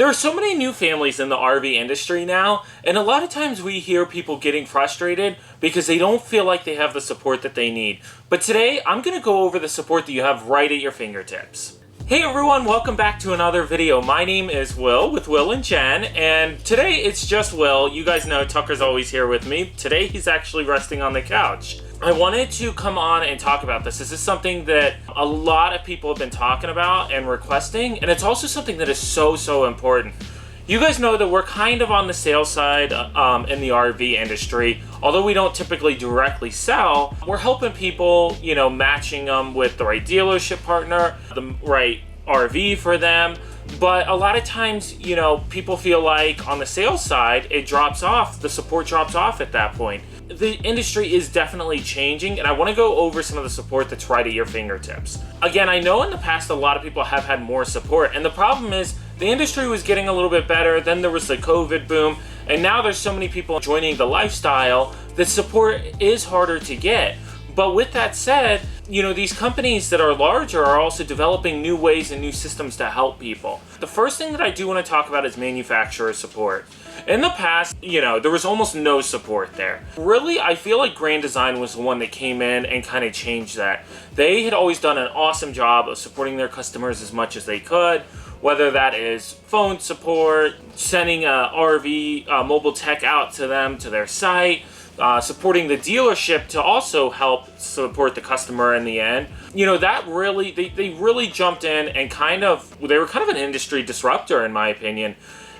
There are so many new families in the RV industry now, and a lot of times we hear people getting frustrated because they don't feel like they have the support that they need. But today, I'm going to go over the support that you have right at your fingertips. Hey everyone, welcome back to another video. My name is Will with Will and Jen, and today it's just Will. You guys know Tucker's always here with me. Today he's actually resting on the couch. I wanted to come on and talk about this. This is something that a lot of people have been talking about and requesting, and it's also something that is so important. You guys know that we're kind of on the sales side in the RV industry. Although we don't typically directly sell, we're helping people, matching them with the right dealership partner, the right RV for them. But a lot of times, people feel like on the sales side, it drops off, the support drops off at that point. The industry is definitely changing, and I want to go over some of the support that's right at your fingertips. Again, I know in the past a lot of people have had more support, and the problem is the industry was getting a little bit better, then there was the COVID boom, and now there's so many people joining the lifestyle that support is harder to get. But with that said, these companies that are larger are also developing new ways and new systems to help people. The first thing that I do want to talk about is manufacturer support. In the past, there was almost no support there. Really, I feel like Grand Design was the one that came in and kind of changed that. They had always done an awesome job of supporting their customers as much as they could, whether that is phone support, sending a RV mobile tech out to them, to their site, supporting the dealership to also help support the customer in the end. That really, they really jumped in and they were kind of an industry disruptor in my opinion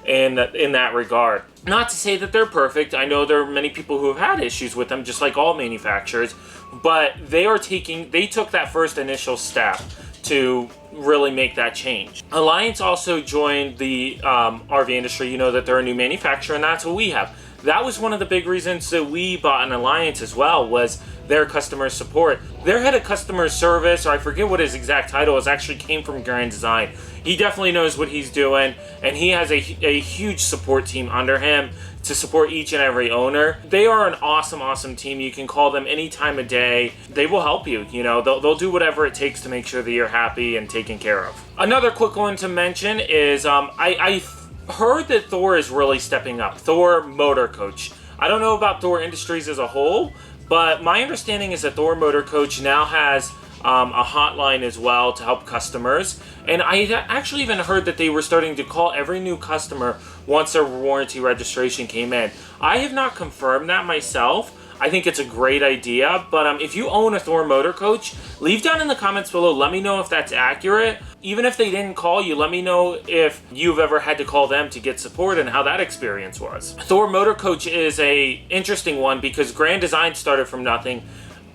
in that regard. Not to say that they're perfect. I know there are many people who have had issues with them, just like all manufacturers, but they took that first initial step to really make that change. Alliance also joined the RV industry. You know that they're a new manufacturer, and that's what we have. That was one of the big reasons that we bought an Alliance as well, was their customer support. Their head of customer service, or I forget what his exact title is, actually came from Grand Design. He definitely knows what he's doing, and he has a huge support team under him to support each and every owner. They are an awesome team. You can call them any time of day. They will help you. They'll do whatever it takes to make sure that you're happy and taken care of. Another quick one to mention is I heard that Thor is really stepping up. Thor Motorcoach. I don't know about Thor Industries as a whole, but my understanding is that Thor Motorcoach now has a hotline as well to help customers. And I actually even heard that they were starting to call every new customer once their warranty registration came in. I have not confirmed that myself. I think it's a great idea, but if you own a Thor Motorcoach, leave down in the comments below. Let me know if that's accurate. Even if they didn't call you, let me know if you've ever had to call them to get support and how that experience was. Thor Motorcoach is a interesting one because Grand Design started from nothing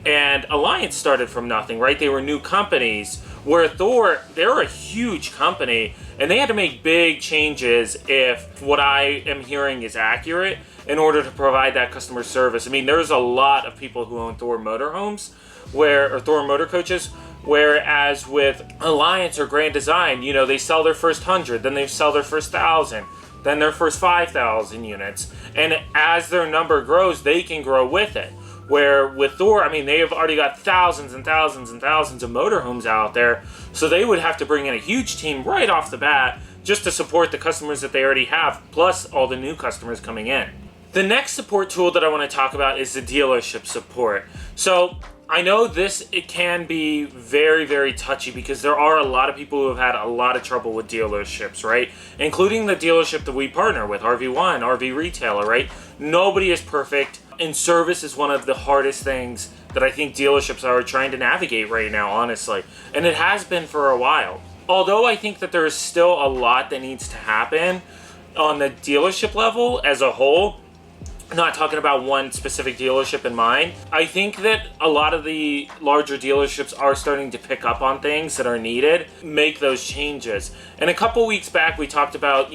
and Alliance started from nothing, right? They were new companies, where Thor, they're a huge company and they had to make big changes if what I am hearing is accurate in order to provide that customer service. I mean, there's a lot of people who own Thor motorhomes, or Thor Motorcoaches, whereas with Alliance or Grand Design, they sell their first 100, then they sell their first 1,000, then their first 5,000 units. And as their number grows, they can grow with it. Where with Thor, they have already got thousands and thousands and thousands of motorhomes out there, so they would have to bring in a huge team right off the bat just to support the customers that they already have, plus all the new customers coming in. The next support tool that I want to talk about is the dealership support. So I know it can be very touchy because there are a lot of people who have had a lot of trouble with dealerships, right? Including the dealership that we partner with, RV1, RV Retailer, right? Nobody is perfect, and service is one of the hardest things that I think dealerships are trying to navigate right now, honestly. And it has been for a while. Although I think that there is still a lot that needs to happen on the dealership level as a whole, not talking about one specific dealership in mind, I think that a lot of the larger dealerships are starting to pick up on things that are needed, make those changes. And a couple weeks back, we talked about,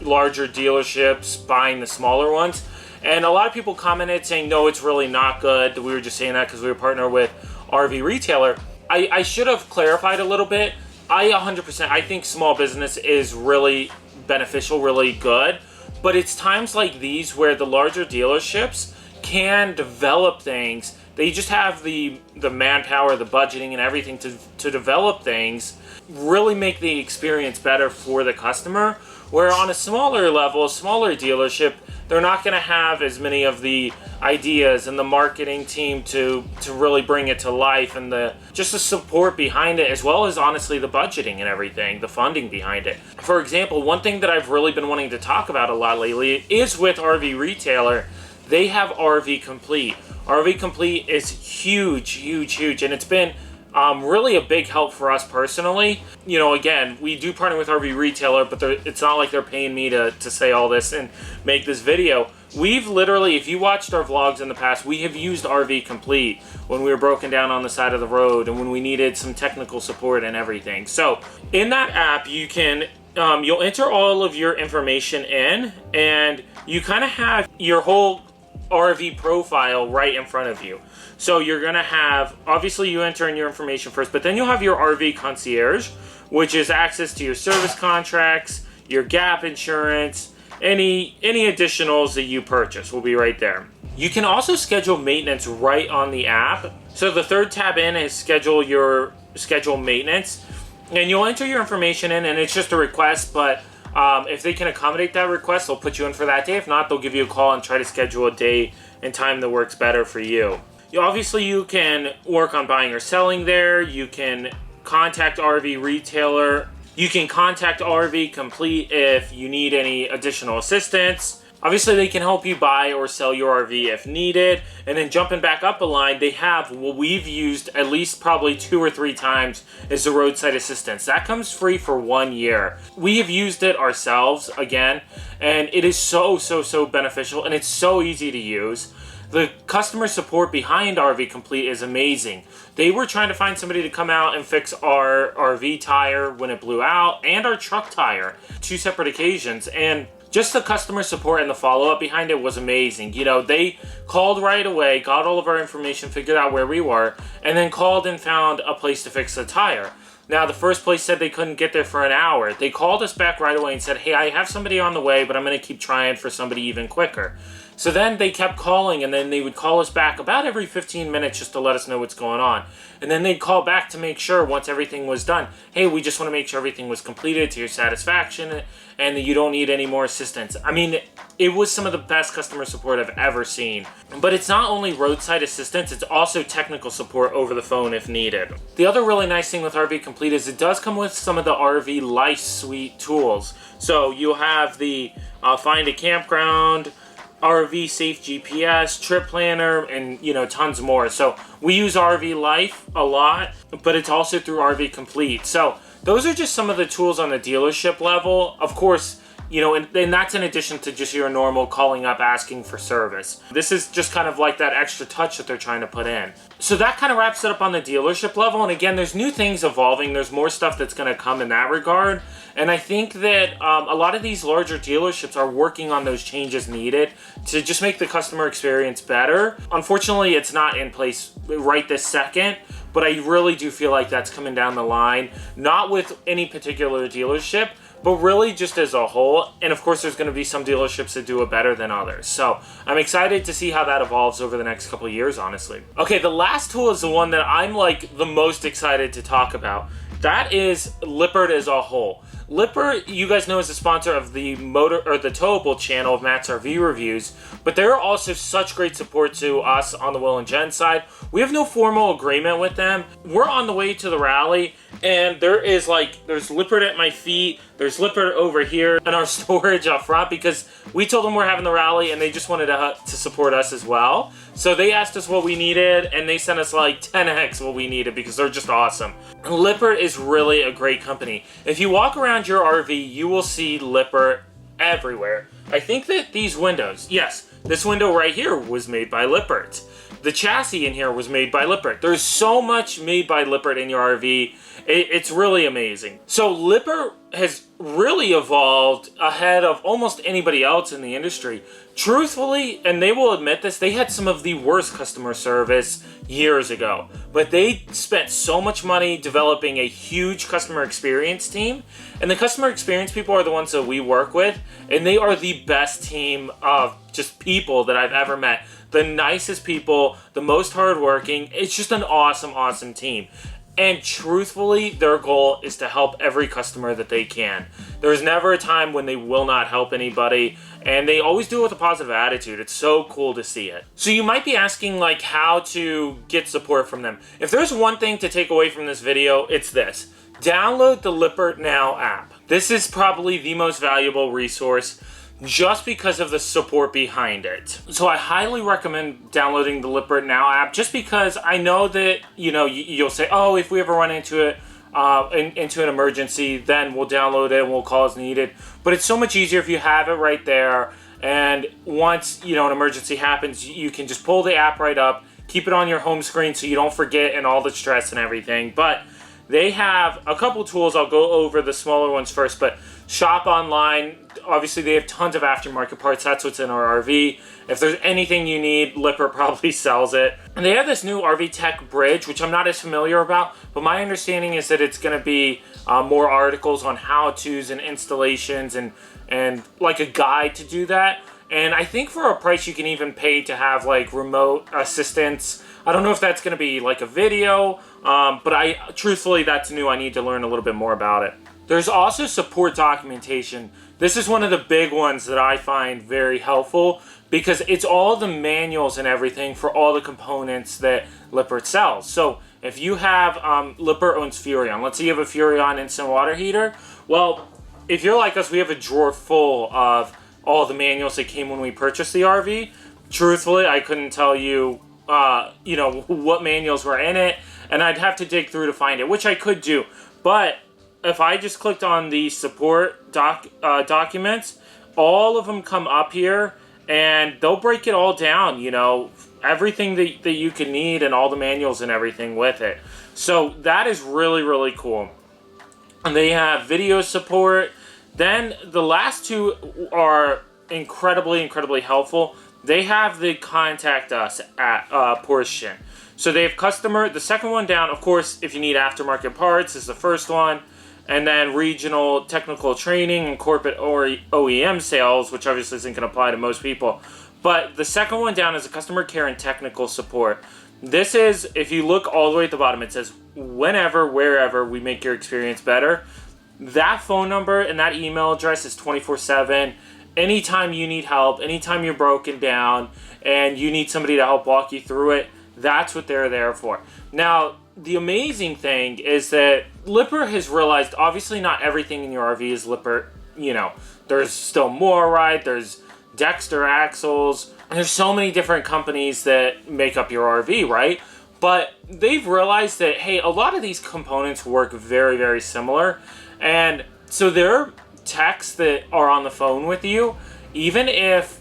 larger dealerships buying the smaller ones. And a lot of people commented saying, no, it's really not good. We were just saying that because we were partnered with RV Retailer. I should have clarified a little bit. I think small business is really beneficial, really good. But it's times like these where the larger dealerships can develop things. They just have the manpower, the budgeting, and everything to develop things, really make the experience better for the customer. Where on a smaller level, a smaller dealership, they're not going to have as many of the ideas and the marketing team to really bring it to life, and just the support behind it, as well as honestly the budgeting and everything, the funding behind it. For example, one thing that I've really been wanting to talk about a lot lately is with RV Retailer. They have RV Complete. RV Complete is huge, and it's been really a big help for us personally. You know, again, we do partner with RV Retailer, but it's not like they're paying me to say all this and make this video. We've literally, if you watched our vlogs in the past, we have used RV Complete when we were broken down on the side of the road and when we needed some technical support and everything. So in that app, you can you'll enter all of your information in, and you kind of have your whole RV profile right in front of you. So you're going to have, obviously you enter in your information first, but then you'll have your RV concierge, which is access to your service contracts, your gap insurance, any additionals that you purchase will be right there. You can also schedule maintenance right on the app. So the third tab in is schedule maintenance, and you'll enter your information in, and it's just a request, but if they can accommodate that request, they'll put you in for that day. If not, they'll give you a call and try to schedule a day and time that works better for you. Obviously, you can work on buying or selling there. You can contact RV Retailer. You can contact RV Complete if you need any additional assistance. Obviously, they can help you buy or sell your RV if needed. And then jumping back up a line, they have what we've used at least probably 2 or 3 times is the roadside assistance. That comes free for 1 year. We have used it ourselves again, and it is so beneficial, and it's so easy to use. The customer support behind RV Complete is amazing. They were trying to find somebody to come out and fix our RV tire when it blew out, and our truck tire, 2 separate occasions, and just the customer support and the follow-up behind it was amazing. You know, they called right away, got all of our information, figured out where we were, and then called and found a place to fix the tire. Now, the first place said they couldn't get there for an hour. They called us back right away and said, hey, I have somebody on the way, but I'm going to keep trying for somebody even quicker. So then they kept calling, and then they would call us back about every 15 minutes just to let us know what's going on. And then they'd call back to make sure once everything was done, hey, we just want to make sure everything was completed to your satisfaction and that you don't need any more assistance. I mean, it was some of the best customer support I've ever seen. But it's not only roadside assistance, it's also technical support over the phone if needed. The other really nice thing with RV Complete is it does come with some of the RV Life Suite tools. So you'll have the Find a Campground, RV Safe GPS, Trip Planner, and tons more. So we use RV Life a lot, but it's also through RV Complete. So those are just some of the tools on the dealership level. Of course, and that's in addition to just your normal calling up asking for service. This is just kind of like that extra touch that they're trying to put in. So that kind of wraps it up on the dealership level. And again, there's new things evolving. There's more stuff that's going to come in that regard. And I think that a lot of these larger dealerships are working on those changes needed to just make the customer experience better. Unfortunately, it's not in place right this second, but I really do feel like that's coming down the line. Not with any particular dealership, but really just as a whole. And of course, there's going to be some dealerships that do it better than others. So I'm excited to see how that evolves over the next couple of years, honestly. Okay, the last tool is the one that I'm like the most excited to talk about. That is Lippert as a whole. Lippert, you guys know, is a sponsor of the the Towable channel of Matt's RV Reviews, but they're also such great support to us on the Will and Jen side. We have no formal agreement with them. We're on the way to the rally, and there's Lippert at my feet, there's Lippert over here in our storage up front, because we told them we're having the rally and they just wanted to support us as well. So they asked us what we needed, and they sent us like 10x what we needed because they're just awesome. Lippert is really a great company. If you walk around your RV, you will see Lippert everywhere. I think that these windows, yes, this window right here was made by Lippert. The chassis in here was made by Lippert. There's so much made by Lippert in your RV. It's really amazing. So Lippert has really evolved ahead of almost anybody else in the industry. Truthfully, and they will admit this, they had some of the worst customer service years ago. But they spent so much money developing a huge customer experience team. And the customer experience people are the ones that we work with. And they are the best team of just people that I've ever met. The nicest people, the most hardworking. It's just an awesome, awesome team. And truthfully, their goal is to help every customer that they can. There's never a time when they will not help anybody, and they always do it with a positive attitude. It's so cool to see it. So you might be asking like how to get support from them. If there's one thing to take away from this video, it's this. Download the Lippert NOW app. This is probably the most valuable resource just because of the support behind it. So I highly recommend downloading the Lippert NOW app just because I know that, you know, you'll say, oh, if we ever run into it, into an emergency, then we'll download it and we'll call as needed. But it's so much easier if you have it right there. And once, you know, an emergency happens, you can just pull the app right up, keep it on your home screen so you don't forget and all the stress and everything. But they have a couple tools. I'll go over the smaller ones first, but shop online. Obviously, they have tons of aftermarket parts. That's what's in our RV. If there's anything you need, Lippert probably sells it. And they have this new RV Tech Bridge, which I'm not as familiar about, but my understanding is that it's going to be more articles on how-tos and installations and like a guide to do that. And I think for a price you can even pay to have like remote assistance. I don't know if that's going to be like a video, but truthfully, that's new. I need to learn a little bit more about it. There's also support documentation. This is one of the big ones that I find very helpful because it's all the manuals and everything for all the components that Lippert sells. So if you have, Lippert owns Furrion. Let's say you have a Furrion instant water heater. Well, if you're like us, we have a drawer full of all the manuals that came when we purchased the RV. Truthfully, I couldn't tell you, you know, what manuals were in it, and I'd have to dig through to find it, which I could do. But if I just clicked on the support documents, all of them come up here, and they'll break it all down, you know, everything that you can need and all the manuals and everything with it. So that is really, really cool. And they have video support. Then the last two are incredibly, incredibly helpful. They have the contact us at portion. So they have customer, the second one down, of course, if you need aftermarket parts is the first one. And then regional technical training and corporate OEM sales, which obviously isn't going to apply to most people. But the second one down is a customer care and technical support. This is, if you look all the way at the bottom, it says, whenever, wherever we make your experience better. That phone number and that email address is 24/7. Anytime you need help, anytime you're broken down and you need somebody to help walk you through it, that's what they're there for. Now, the amazing thing is that Lippert has realized, obviously not everything in your RV is Lippert. You know, there's still MORride, there's Dexter axles, and there's so many different companies that make up your RV, right? But they've realized that, hey, a lot of these components work very, very similar. And so their techs that are on the phone with you, even if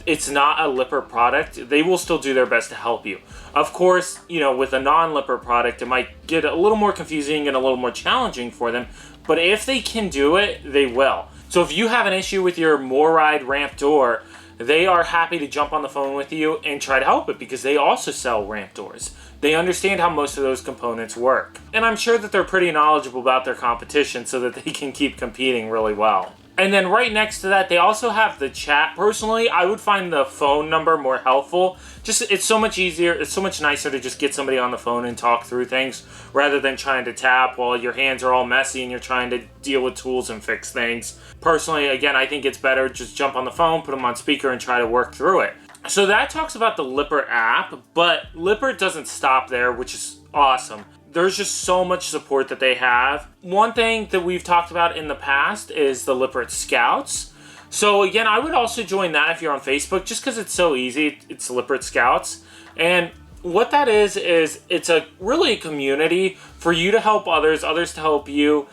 it's not a Lippert product, they will still do their best to help you. Of course, you know, with a non-Lippert product, it might get a little more confusing and a little more challenging for them. But if they can do it, they will. So if you have an issue with your MORride ramp door, they are happy to jump on the phone with you and try to help it because they also sell ramp doors. They understand how most of those components work. And I'm sure that they're pretty knowledgeable about their competition so that they can keep competing really well. And then right next to that, they also have the chat. Personally, I would find the phone number more helpful. Just, it's so much easier, it's so much nicer to just get somebody on the phone and talk through things rather than trying to tap while your hands are all messy and you're trying to deal with tools and fix things. Personally, again, I think it's better just jump on the phone, put them on speaker, and try to work through it. So that talks about the Lippert app, but Lippert doesn't stop there, which is awesome. There's just so much support that they have. One thing that we've talked about in the past is the Lippert Scouts. So again, I would also join that if you're on Facebook, just because it's so easy. It's Lippert Scouts. And what that is it's really a community for you to help others, others to help you,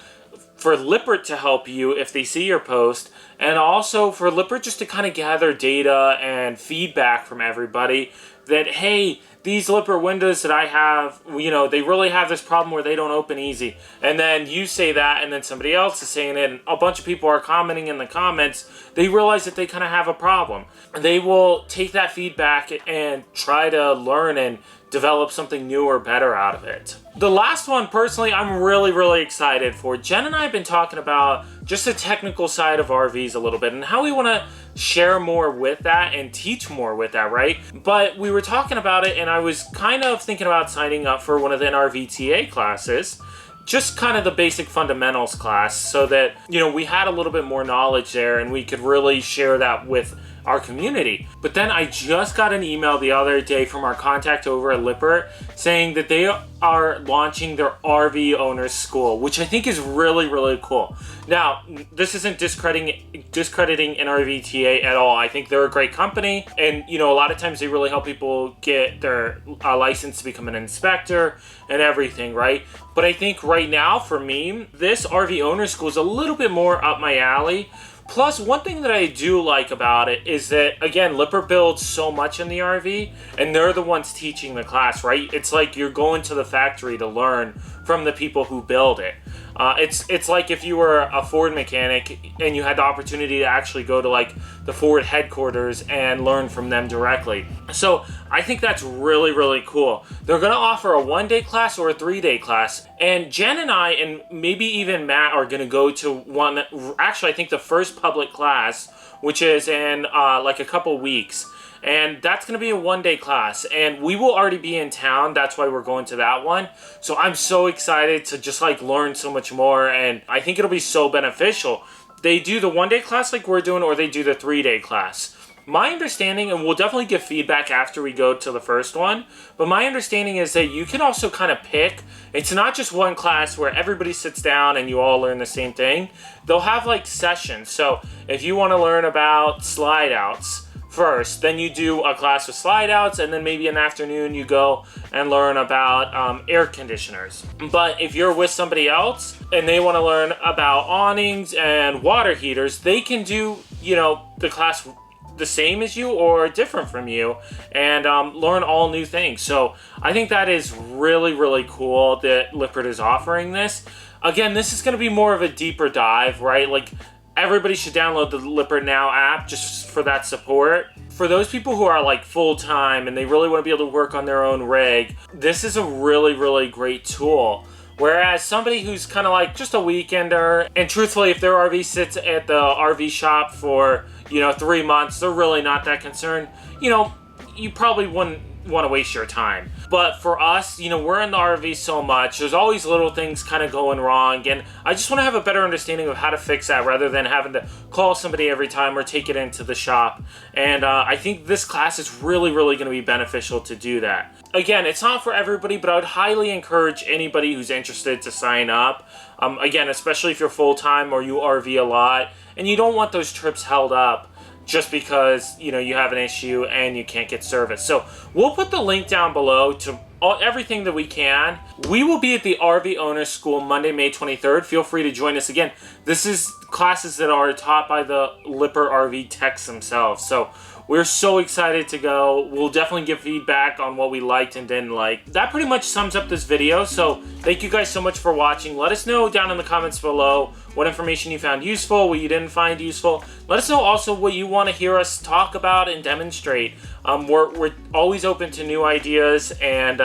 for Lippert to help you if they see your post, and also for Lippert just to kind of gather data and feedback from everybody that, hey, these Lippert windows that I have, you know, they really have this problem where they don't open easy. And then you say that, and then somebody else is saying it, and a bunch of people are commenting in the comments. They realize that they kind of have a problem. They will take that feedback and try to learn and develop something new or better out of it. The last one, personally, I'm really excited for. Jen and I have been talking about just the technical side of RVs a little bit and how we want to share more with that and teach more with that, right? But we were talking about it, and I was kind of thinking about signing up for one of the NRVTA classes, just kind of the basic fundamentals class, so that, you know, we had a little bit more knowledge there and we could really share that with our community. But then I just got an email the other day from our contact over at Lippert saying that they are launching their RV owners school, which I think is really cool. Now, this isn't discrediting NRVTA at all. I think they're a great company, and you know, a lot of times they really help people get their license to become an inspector and everything, right? But I think right now for me, this RV owners school is a little bit more up my alley. Plus, one thing that I do like about it is that, again, Lippert builds so much in the RV, and they're the ones teaching the class, right? It's like you're going to the factory to learn from the people who build it. It's like if you were a Ford mechanic and you had the opportunity to actually go to like the Ford headquarters and learn from them directly. So I think that's really cool. They're going to offer a 1-day class or a 3-day class. And Jen and I, and maybe even Matt, are going to go to one, actually I think the first public class, which is in like a couple weeks. And that's going to be a 1-day class, and we will already be in town. That's why we're going to that one. So I'm so excited to just like learn so much more, and I think it'll be so beneficial. They do the 1-day class like we're doing, or they do the 3-day class. My understanding, and we'll definitely give feedback after we go to the first one, but my understanding is that you can also kind of pick. It's not just one class where everybody sits down and you all learn the same thing. They'll have like sessions. So if you want to learn about slide outs first, then you do a class with slide outs, and then maybe an afternoon you go and learn about air conditioners. But if you're with somebody else and they want to learn about awnings and water heaters, they can do, you know, the class the same as you or different from you, and learn all new things. So I think that is really cool that Lippert is offering this. Again, this is going to be more of a deeper dive, right? Like, everybody should download the Lippert Now app just for that support. For those people who are like full-time and they really want to be able to work on their own rig, this is a really great tool. Whereas somebody who's kind of like just a weekender, and truthfully, if their RV sits at the RV shop for, you know, 3 months, they're really not that concerned. You know, you probably wouldn't want to waste your time. But for us, you know, we're in the RV so much, there's always little things kind of going wrong, and I just want to have a better understanding of how to fix that rather than having to call somebody every time or take it into the shop. And I think this class is really going to be beneficial to do that. Again, it's not for everybody, but I would highly encourage anybody who's interested to sign up. Again, especially if you're full-time or you RV a lot and you don't want those trips held up just because, you know, you have an issue and you can't get service. So we'll put the link down below to everything that we can. We will be at the RV Owners School Monday, May 23rd. Feel free to join us again. This is classes that are taught by the Lippert RV techs themselves. So we're so excited to go. We'll definitely give feedback on what we liked and didn't like. That pretty much sums up this video. So thank you guys so much for watching. Let us know down in the comments below what information you found useful, what you didn't find useful. Let us know also what you want to hear us talk about and demonstrate. We're always open to new ideas, and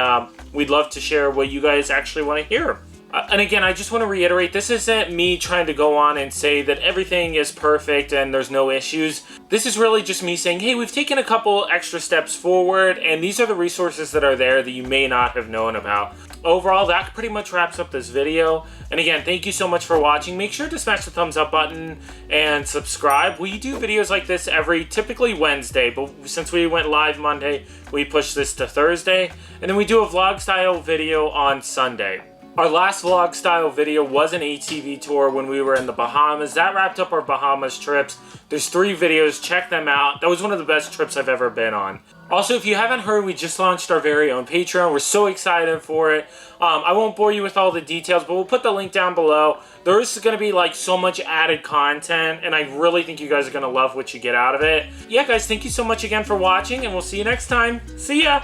we'd love to share what you guys actually want to hear. And again, I just want to reiterate, this isn't me trying to go on and say that everything is perfect and there's no issues. This is really just me saying, hey, we've taken a couple extra steps forward, and these are the resources that are there that you may not have known about. Overall, that pretty much wraps up this video. And again, thank you so much for watching. Make sure to smash the thumbs up button and subscribe. We do videos like this typically Wednesday, but since we went live Monday, we pushed this to Thursday. And then we do a vlog style video on Sunday. Our last vlog style video was an ATV tour when we were in the Bahamas. That wrapped up our Bahamas trips. There's 3 videos, check them out. That was one of the best trips I've ever been on. Also, if you haven't heard, we just launched our very own Patreon. We're so excited for it. I won't bore you with all the details, but we'll put the link down below. There is going to be like so much added content, and I really think you guys are going to love what you get out of it. Yeah, guys, thank you so much again for watching, and we'll see you next time. See ya!